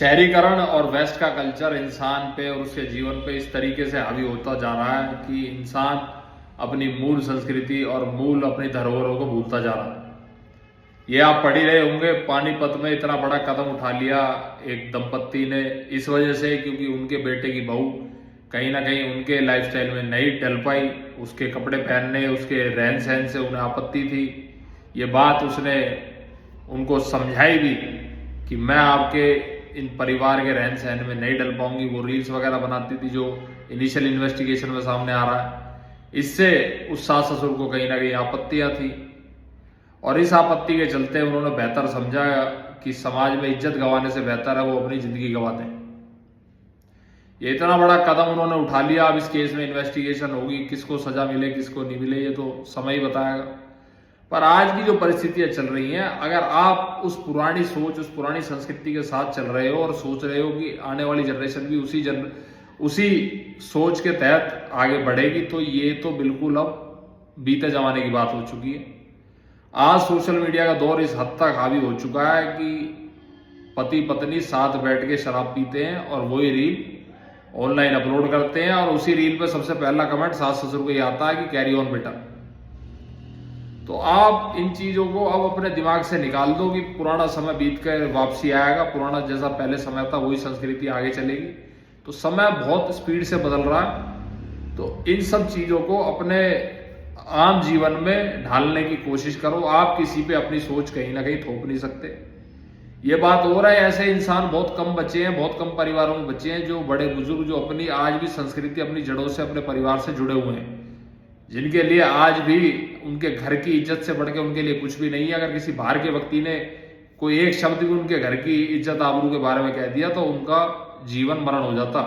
शहरीकरण और वेस्ट का कल्चर इंसान पे और उसके जीवन पे इस तरीके से हावी होता जा रहा है कि इंसान अपनी मूल संस्कृति और मूल अपनी धरोहरों को भूलता जा रहा है। ये आप पढ़ ही रहे होंगे, पानीपत में इतना बड़ा कदम उठा लिया एक दंपत्ति ने, इस वजह से क्योंकि उनके बेटे की बहू कहीं ना कहीं उनके लाइफस्टाइल में नहीं ढल पाई। उसके कपड़े पहनने, उसके रहन सहन से उन्हें आपत्ति थी। ये बात उसने उनको समझाई भी कि मैं आपके इन परिवार के रहन सहन में नहीं डल पाऊंगी। वो रील्स वगैरह बनाती थी जो इनिशियल इन्वेस्टिगेशन में सामने आ रहा है। इससे उस सास ससुर को कहीं ना कहीं आपत्तियां थी और इस आपत्ति के चलते उन्होंने बेहतर समझा कि समाज में इज्जत गंवाने से बेहतर है वो अपनी जिंदगी गंवा दें। ये इतना बड़ा कदम उन्होंने उठा लिया। अब इस केस में इन्वेस्टिगेशन होगी, किसको सजा मिले किसको नहीं मिले ये तो समय ही बताएगा। पर आज की जो परिस्थितियां चल रही हैं, अगर आप उस पुरानी सोच, उस पुरानी संस्कृति के साथ चल रहे हो और सोच रहे हो कि आने वाली जनरेशन भी उसी सोच के तहत आगे बढ़ेगी, तो ये तो बिल्कुल अब बीते जमाने की बात हो चुकी है। आज सोशल मीडिया का दौर इस हद तक हावी हो चुका है कि पति पत्नी साथ बैठ के शराब पीते हैं और वही रील ऑनलाइन अपलोड करते हैं और उसी रील पे सबसे पहला कमेंट सास ससुर को ये आता है कि कैरी ऑन बेटा। तो आप इन चीजों को अब अपने दिमाग से निकाल दो कि पुराना समय बीत कर वापसी आएगा, पुराना जैसा पहले समय था वही संस्कृति आगे चलेगी। तो समय बहुत स्पीड से बदल रहा है, तो इन सब चीजों को अपने आम जीवन में ढालने की कोशिश करो। आप किसी पे अपनी सोच कहीं ना कहीं थोप नहीं सकते। ये बात हो रहा है, ऐसे इंसान बहुत कम बचे हैं, बहुत कम परिवारों में बचे हैं जो बड़े बुजुर्ग जो अपनी आज भी संस्कृति, अपनी जड़ों से, अपने परिवार से जुड़े हुए हैं, जिनके लिए आज भी उनके घर की इज्जत से बढ़ के उनके लिए कुछ भी नहीं है। अगर किसी बाहर के व्यक्ति ने कोई एक शब्द भी उनके घर की इज्जत आबरू के बारे में कह दिया तो उनका जीवन मरण हो जाता।